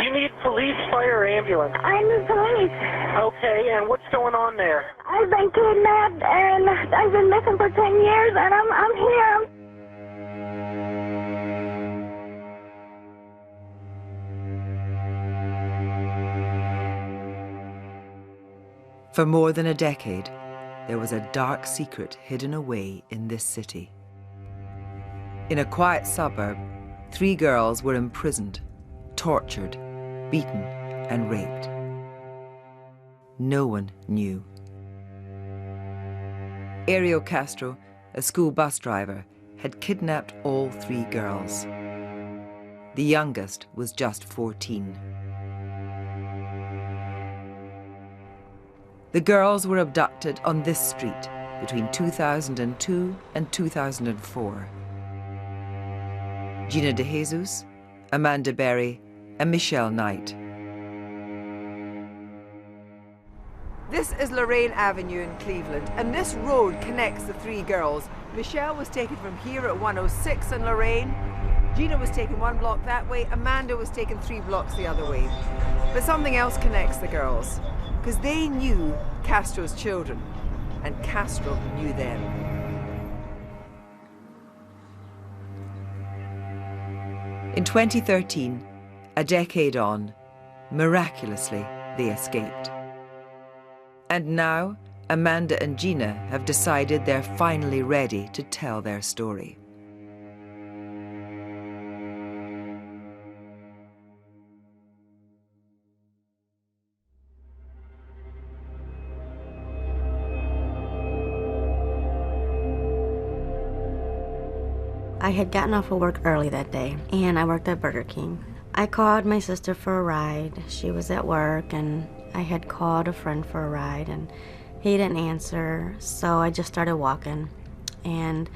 you need police, fire, or ambulance? I need police. Okay, and what's going on there? I've been kidnapped and I've been missing for 10 years and I'm here. For more than a decade, there was a dark secret hidden away in this city. In a quiet suburb, 3 girls were imprisoned, tortured, beaten, and raped. No one knew. Ariel Castro, a school bus driver, had kidnapped all 3 girls. The youngest was just 14. The girls were abducted on this street between 2002 and 2004. Gina De Jesus, Amanda Berry, and Michelle Knight. This is Lorraine Avenue in Cleveland, and this road connects the 3 girls. Michelle was taken from here at 106 in Lorraine. Gina was taken 1 block that way. Amanda was taken 3 blocks the other way. But something else connects the girls, because they knew Castro's children, and Castro knew them. In 2013, a decade on, miraculously, they escaped. And now, Amanda and Gina have decided they're finally ready to tell their story. I had gotten off of work early that day, and I worked at Burger King. I called my sister for a ride. She was at work, and I had called a friend for a ride, and he didn't answer, so I just started walking. And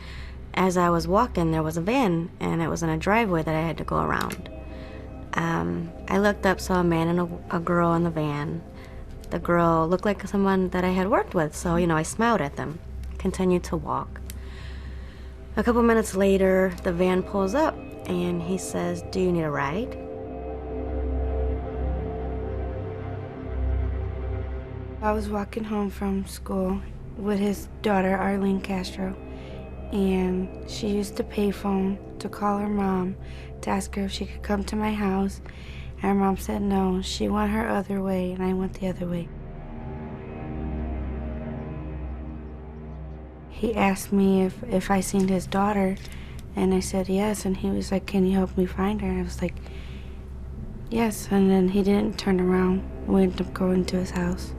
as I was walking, there was a van, and it was in a driveway that I had to go around. I looked up, saw a man and a girl in the van. The girl looked like someone that I had worked with, so, I smiled at them, continued to walk. A couple minutes later, the van pulls up, and he says, "Do you need a ride?" I was walking home from school with his daughter, Arlene Castro, and she used the payphone to call her mom to ask her if she could come to my house. And her mom said no, she went her other way, and I went the other way. He asked me if I seen his daughter, and I said yes, and he was like, "Can you help me find her?" And I was like, yes, and then he didn't turn around. We ended up going to his house.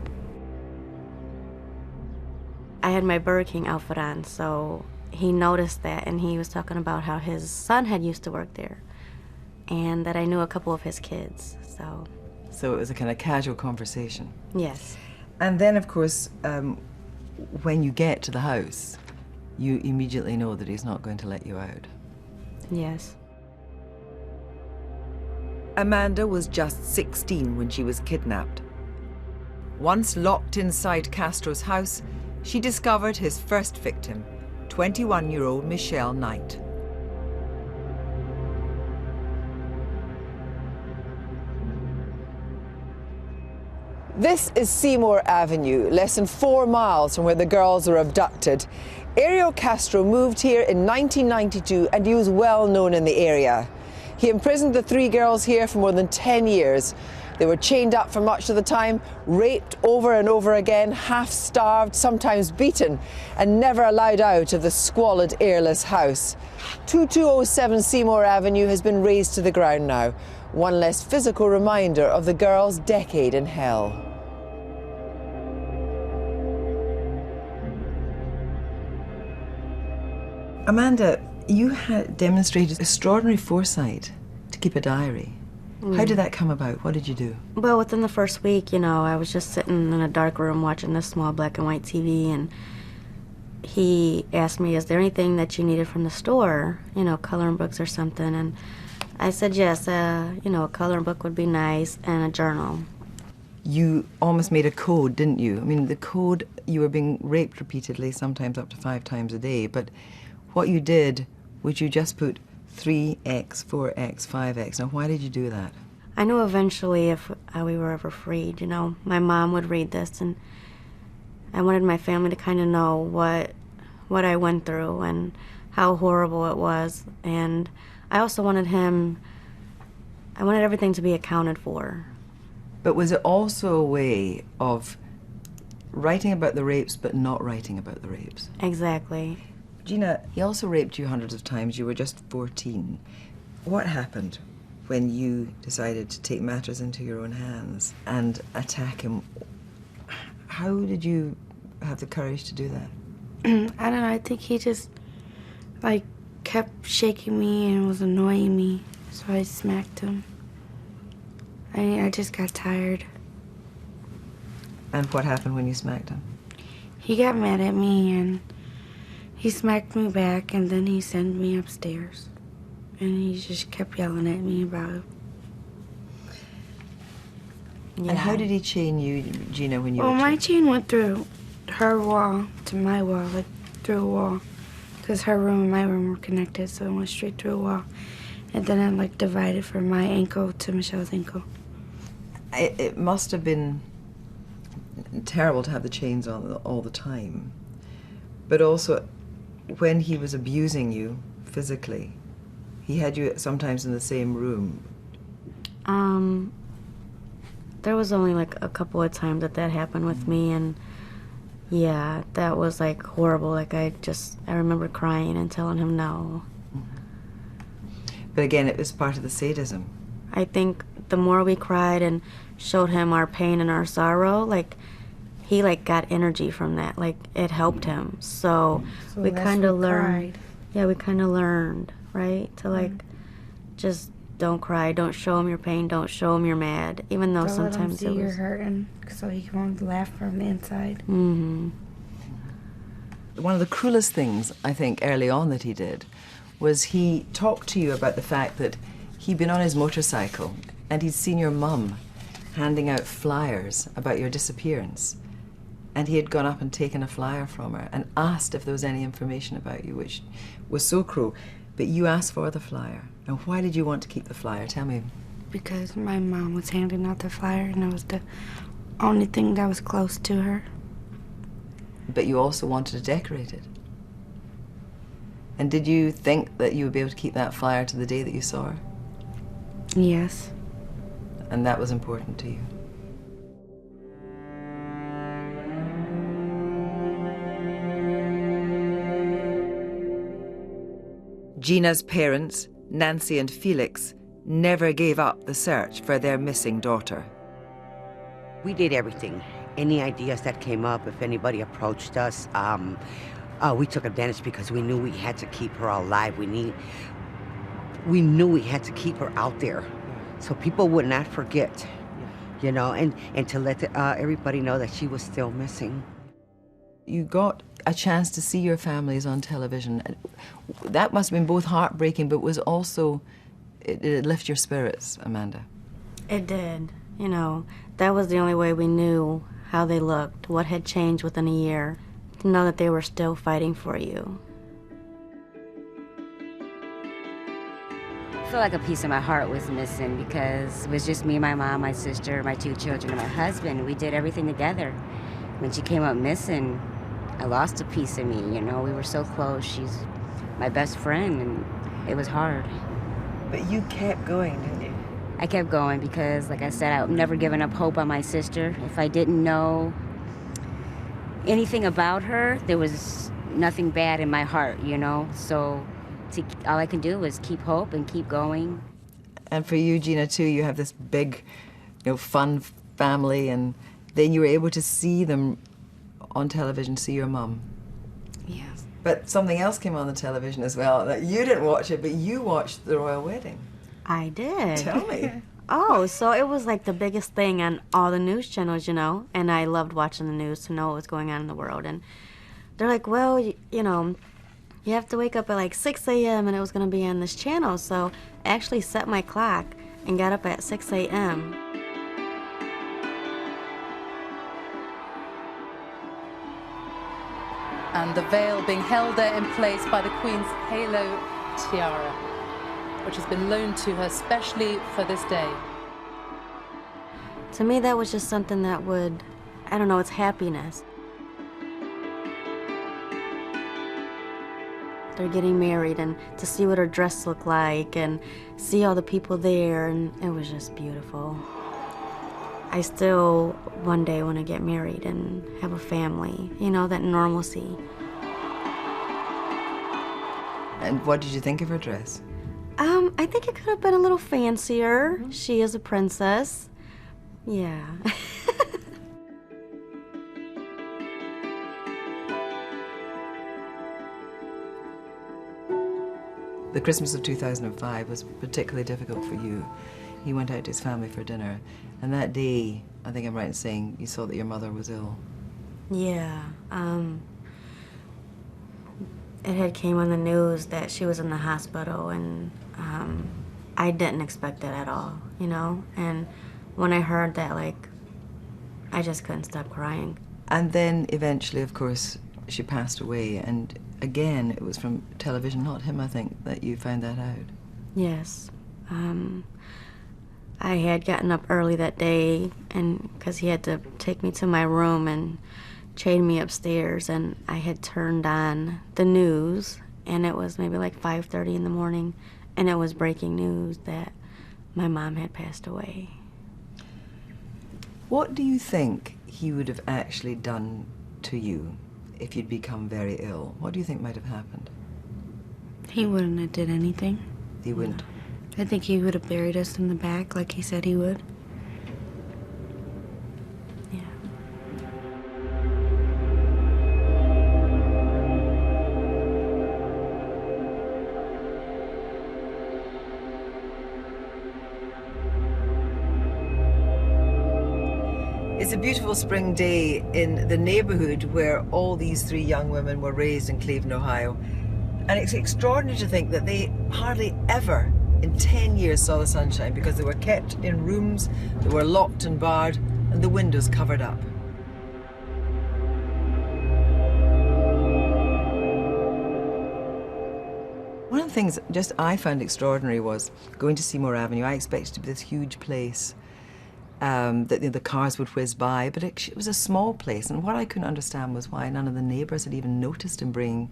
I had my Burger King outfit on, so he noticed that, and he was talking about how his son had used to work there, and that I knew a couple of his kids, so. So it was a kind of casual conversation. Yes. And then, of course, when you get to the house, you immediately know that he's not going to let you out. Yes. Amanda was just 16 when she was kidnapped. Once locked inside Castro's house, she discovered his first victim, 21-year-old Michelle Knight. This is Seymour Avenue, less than 4 miles from where the girls were abducted. Ariel Castro moved here in 1992, and he was well known in the area. He imprisoned the 3 girls here for more than 10 years. They were chained up for much of the time, raped over and over again, half-starved, sometimes beaten, and never allowed out of the squalid, airless house. 2207 Seymour Avenue has been razed to the ground now. One less physical reminder of the girls' decade in hell. Amanda, you had demonstrated extraordinary foresight to keep a diary. How did that come about? What did you do? Well, within the first week, I was just sitting in a dark room watching this small black and white TV, and he asked me, "Is there anything that you needed from the store? Coloring books or something?" And I said yes, a coloring book would be nice, and a journal. You almost made a code, didn't you? I mean, the code, you were being raped repeatedly, sometimes up to 5 times a day, but what you did was you just put 3X, 4X, 5X. Now, why did you do that? I knew eventually if we were ever freed, you know, my mom would read this, and I wanted my family to kind of know what I went through and how horrible it was. And I also wanted everything to be accounted for. But was it also a way of writing about the rapes but not writing about the rapes? Exactly. Gina, he also raped you hundreds of times. You were just 14. What happened when you decided to take matters into your own hands and attack him? How did you have the courage to do that? I don't know, I think he just, like, kept shaking me and was annoying me, so I smacked him. I just got tired. And what happened when you smacked him? He got mad at me, and he smacked me back, and then he sent me upstairs. And he just kept yelling at me about it. Yeah. And how did he chain you, Gina, when you were my chain went through her wall to my wall, like through a wall. Because her room and my room were connected, so it went straight through a wall. And then it, like, divided from my ankle to Michelle's ankle. It must have been terrible to have the chains on all the time. But also, when he was abusing you physically, he had you sometimes in the same room. There was only like a couple of times that happened with me, and yeah, that was like horrible. Like I remember crying and telling him no. But again, it was part of the sadism. I think the more we cried and showed him our pain and our sorrow, like he like got energy from that. Like it helped him. So we kind of learned. Yeah, we kind of learned, right? To like just don't cry, don't show him your pain, don't show him you're mad, even though sometimes it was. You're hurting, so he won't laugh from the inside. Mm-hmm. One of the cruelest things, I think, early on that he did was he talked to you about the fact that he'd been on his motorcycle and he'd seen your mum handing out flyers about your disappearance. And he had gone up and taken a flyer from her and asked if there was any information about you, which was so cruel. But you asked for the flyer. And why did you want to keep the flyer? Tell me. Because my mom was handing out the flyer, and it was the only thing that was close to her. But you also wanted to decorate it. And did you think that you would be able to keep that flyer to the day that you saw her? Yes. And that was important to you? Gina's parents, Nancy and Felix, never gave up the search for their missing daughter. We did everything. Any ideas that came up, if anybody approached us, we took advantage because we knew we had to keep her alive. We knew we had to keep her out there so people would not forget, you know, and to let everybody know that she was still missing. You got a chance to see your families on television. That must have been both heartbreaking, but was also, it lifted your spirits, Amanda. It did. You know, that was the only way we knew how they looked, what had changed within a year, to know that they were still fighting for you. I feel like a piece of my heart was missing because it was just me, my mom, my sister, my 2 children, and my husband. We did everything together. When she came up missing, I lost a piece of me, you know. We were so close. She's my best friend, and it was hard. But you kept going, didn't you? I kept going because, like I said, I've never given up hope on my sister. If I didn't know anything about her, there was nothing bad in my heart, you know. So all I can do was keep hope and keep going. And for you, Gina, too, you have this big, fun family, and then you were able to see them on television, see your mum. Yes. But something else came on the television as well. That you didn't watch it, but you watched the royal wedding. I did. Tell me. Oh, so it was like the biggest thing on all the news channels, you know, and I loved watching the news to know what was going on in the world. And they're like, well, you know, you have to wake up at like 6 a.m. and it was going to be on this channel. So I actually set my clock and got up at 6 a.m. And the veil being held there in place by the Queen's halo tiara, which has been loaned to her specially for this day. To me, that was just something that would, I don't know, it's happiness. They're getting married, and to see what her dress looked like and see all the people there, and it was just beautiful. I still one day want to get married and have a family, you know, that normalcy. And what did you think of her dress? I think it could have been a little fancier. She is a princess. Yeah. The Christmas of 2005 was particularly difficult for you. He went out to his family for dinner, and that day, I think I'm right in saying, you saw that your mother was ill. Yeah. It had came on the news that she was in the hospital, and I didn't expect that at all, you know? And when I heard that, like, I just couldn't stop crying. And then eventually, of course, she passed away, and again, it was from television, not him, I think, that you found that out. Yes. I had gotten up early that day, and because he had to take me to my room and chain me upstairs, and I had turned on the news, and it was maybe like 5:30 in the morning, and it was breaking news that my mom had passed away. What do you think he would have actually done to you if you'd become very ill? What do you think might have happened? He wouldn't have did anything. He wouldn't? I think he would have buried us in the back like he said he would. Yeah. It's a beautiful spring day in the neighborhood where all these three young women were raised in Cleveland, Ohio. And it's extraordinary to think that they hardly ever in 10 years saw the sunshine because they were kept in rooms that were locked and barred and the windows covered up. One of the things just I found extraordinary was going to Seymour Avenue. I expected it to be this huge place that the cars would whiz by, but it was a small place, and what I couldn't understand was why none of the neighbours had even noticed him bringing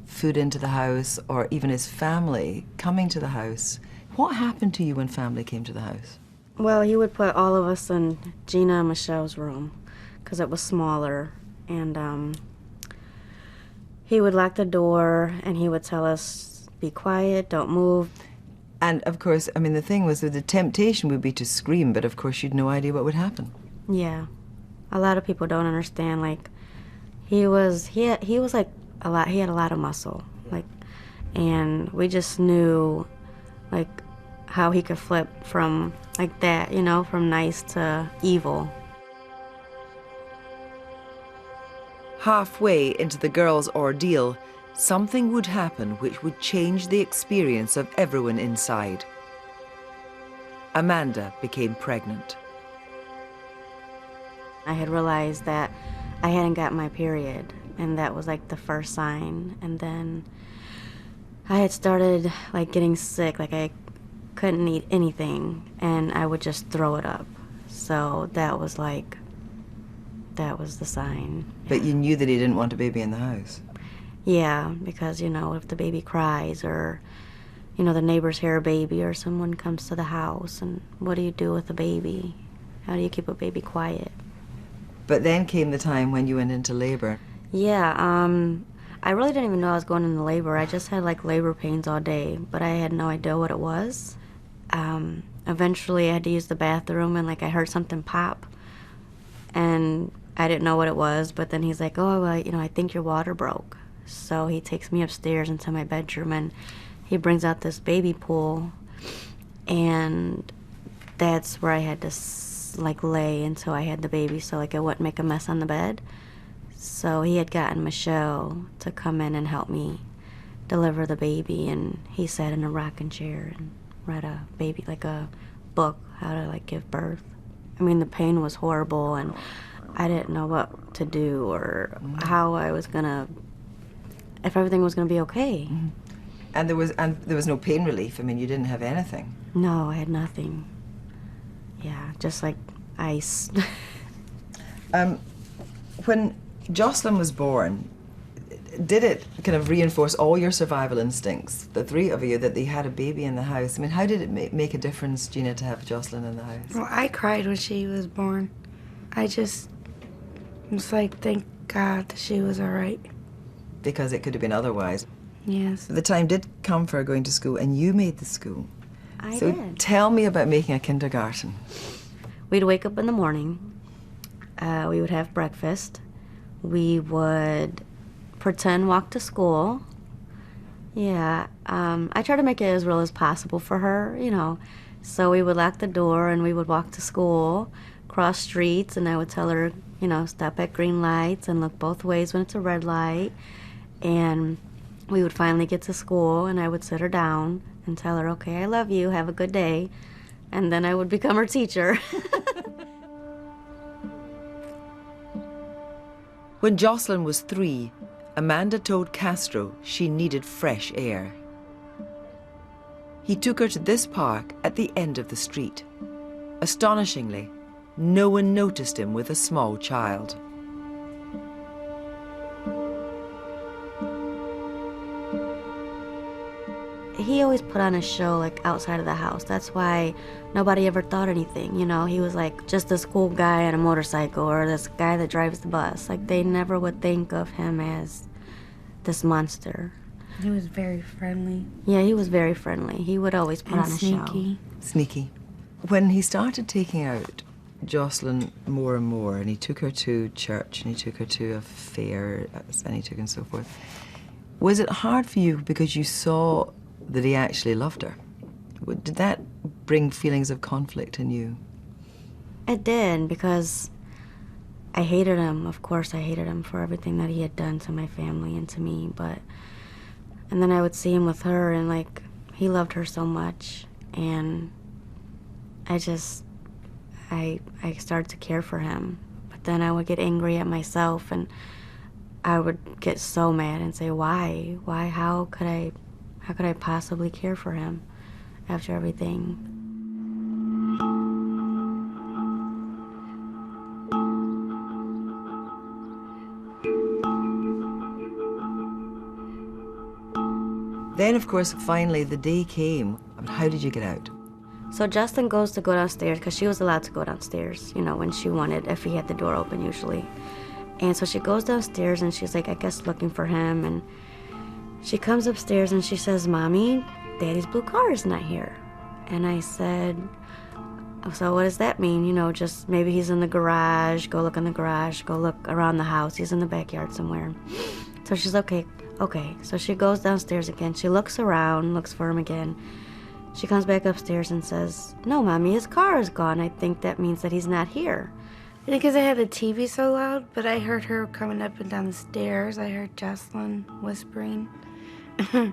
food into the house, or even his family coming to the house. What happened to you when family came to the house? Well, he would put all of us in Gina and Michelle's room because it was smaller, and he would lock the door and he would tell us, be quiet, don't move. And of course, I mean, the thing was that the temptation would be to scream, but of course you'd no idea what would happen. Yeah. A lot of people don't understand, like, he was like a lot, he had a lot of muscle, like, and we just knew, like, how he could flip from, like that, you know, from nice to evil. Halfway into the girls' ordeal, something would happen which would change the experience of everyone inside. Amanda became pregnant. I had realized that I hadn't got my period, and that was like the first sign. And then I had started like getting sick, like I couldn't eat anything, and I would just throw it up. So that was the sign. But you knew that he didn't want a baby in the house. Yeah, because, you know, if the baby cries or, you know, the neighbors hear a baby or someone comes to the house, and what do you do with a baby? How do you keep a baby quiet? But then came the time when you went into labor. Yeah, I really didn't even know I was going into labor. I just had like labor pains all day, but I had no idea what it was. Eventually I had to use the bathroom, and like I heard something pop, and I didn't know what it was, but then he's like, oh, well, you know, I think your water broke. So he takes me upstairs into my bedroom, and he brings out this baby pool, and that's where I had to like lay until I had the baby, so like I wouldn't make a mess on the bed. So he had gotten Michelle to come in and help me deliver the baby, and he sat in a rocking chair and read a baby, like a book, how to like give birth. I mean, the pain was horrible, and I didn't know what to do or how I was gonna, if everything was gonna be okay. Mm-hmm. And there was no pain relief. I mean, you didn't have anything. No, I had nothing. Yeah, just like ice. When Jocelyn was born, did it kind of reinforce all your survival instincts, the three of you, that they had a baby in the house? I mean, how did it make a difference, Gina, to have Jocelyn in the house? Well, I cried when she was born. I just was like, thank God that she was all right. Because it could have been otherwise. Yes. The time did come for her going to school, and you made the school. I so did. Tell me about making a kindergarten. We'd wake up in the morning. We would have breakfast. We would pretend walk to school. Yeah, I try to make it as real as possible for her, you know. So we would lock the door and we would walk to school, cross streets, and I would tell her, you know, stop at green lights and look both ways when it's a red light. And we would finally get to school and I would sit her down and tell her, okay, I love you, have a good day. And then I would become her teacher. When Jocelyn was 3, Amanda told Castro she needed fresh air. He took her to this park at the end of the street. Astonishingly, no one noticed him with a small child. He always put on a show, like, outside of the house. That's why nobody ever thought anything, you know? He was, like, just this cool guy on a motorcycle or this guy that drives the bus. Like, they never would think of him as this monster. He was very friendly. Yeah, he was very friendly. He would always put on a sneaky. show. Sneaky. When he started taking out Jocelyn more and more, and he took her to church, and he took her to a fair, and he took and so forth, was it hard for you because you saw that he actually loved her? Did that bring feelings of conflict in you? It did, because I hated him. Of course I hated him for everything that he had done to my family and to me, and then I would see him with her, and, like, he loved her so much, and I started to care for him. But then I would get angry at myself, and I would get so mad and say, why? How could I possibly care for him after everything? Then, of course, finally the day came. How did you get out? So Justin goes to go downstairs, because she was allowed to go downstairs, you know, when she wanted, if he had the door open usually. And so she goes downstairs and she's, like, I guess looking for him, and she comes upstairs and she says, Mommy, Daddy's blue car is not here. And I said, so what does that mean? You know, just maybe he's in the garage, go look in the garage, go look around the house, he's in the backyard somewhere. So she's okay. So she goes downstairs again, she looks around, looks for him again. She comes back upstairs and says, no, Mommy, his car is gone. I think that means that he's not here. Because I had the TV so loud, but I heard her coming up and down the stairs. I heard Jocelyn whispering. Yeah.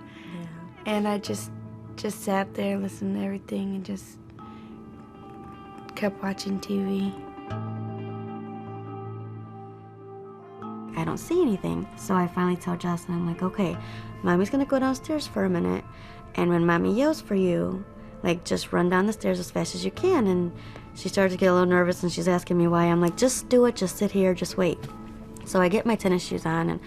And I just sat there, listened to everything, and just kept watching TV. I don't see anything. So I finally tell Jocelyn, I'm like, okay, Mommy's gonna go downstairs for a minute, and when Mommy yells for you, like, just run down the stairs as fast as you can. And she started to get a little nervous, and she's asking me why. I'm like, just do it, just sit here, just wait. So I get my tennis shoes on, and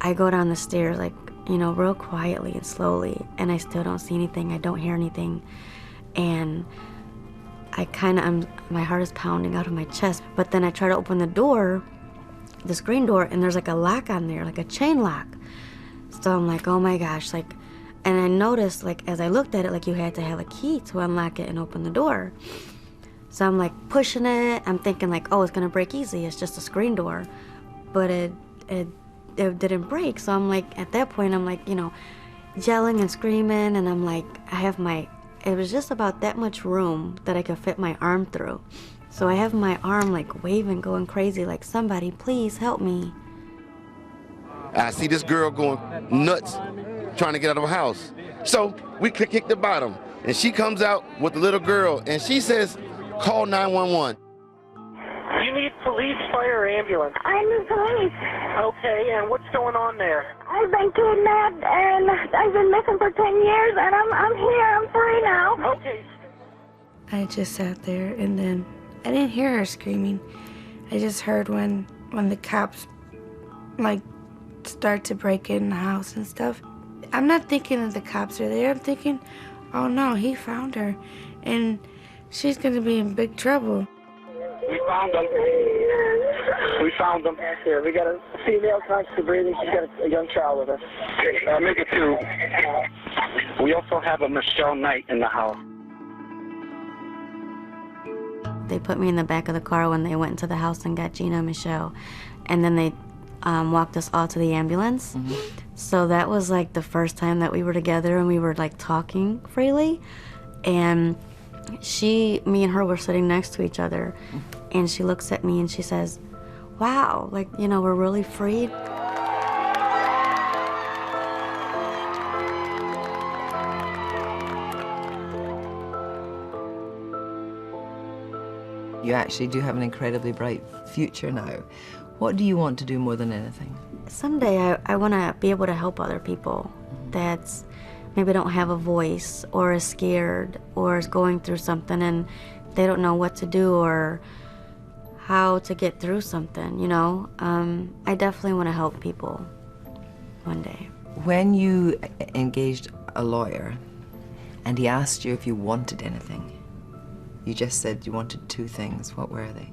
I go down the stairs, like, you know, real quietly and slowly, and I still don't see anything, I don't hear anything. And my heart is pounding out of my chest. But then I try to open the door, the screen door, and there's, like, a lock on there, like a chain lock. So I'm like, oh my gosh, like, and I noticed, like, as I looked at it, like, you had to have a key to unlock it and open the door. So I'm, like, pushing it. I'm thinking, like, oh, it's gonna break easy, it's just a screen door. But it didn't break. So I'm like, at that point, I'm like, you know, yelling and screaming, and I'm like, it was just about that much room that I could fit my arm through. So I have my arm, like, waving, going crazy, like, somebody please help me. I see this girl going nuts, trying to get out of her house. So we kick the bottom, and she comes out with the little girl, and she says, call 911. You need police, fire, ambulance. I need police. Okay, and what's going on there? I've been kidnapped and I've been missing for 10 years, and I'm here. I'm free now. Okay. I just sat there, and then I didn't hear her screaming. I just heard when the cops, like, start to break in the house and stuff. I'm not thinking that the cops are there. I'm thinking, oh no, he found her, and she's gonna be in big trouble. We found them. We found them. Here, we got a female conscious breathing. She's got a young child with her. Make it 2. We also have a Michelle Knight in the house. They put me in the back of the car when they went into the house and got Gina and Michelle, and then they walked us all to the ambulance. Mm-hmm. So that was like the first time that we were together and we were like talking freely. And me and her were sitting next to each other, and she looks at me and she says, wow, like, you know, we're really freed. You actually do have an incredibly bright future now. What do you want to do more than anything? Someday I want to be able to help other people that maybe don't have a voice or is scared or is going through something and they don't know what to do or how to get through something, you know? I definitely want to help people one day. When you engaged a lawyer and he asked you if you wanted anything, you just said you wanted 2 things. What were they?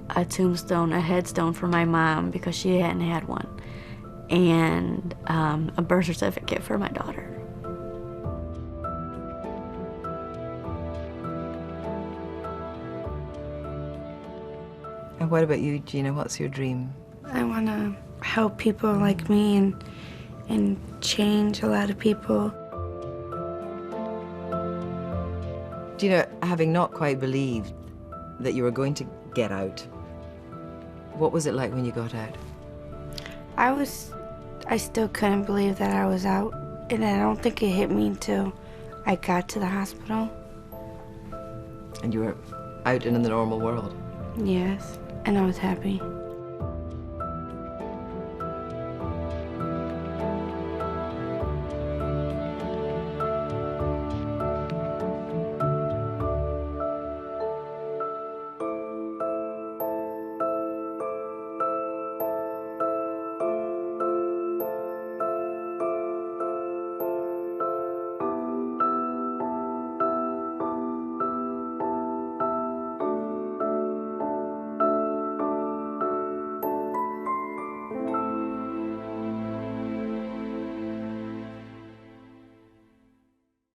A tombstone, a headstone for my mom because she hadn't had one, and a birth certificate for my daughter. And what about you, Gina? What's your dream? I want to help people like me and change a lot of people. Gina, having not quite believed that you were going to get out, what was it like when you got out? I still couldn't believe that I was out, and I don't think it hit me until I got to the hospital. And you were out and in the normal world? Yes, and I was happy.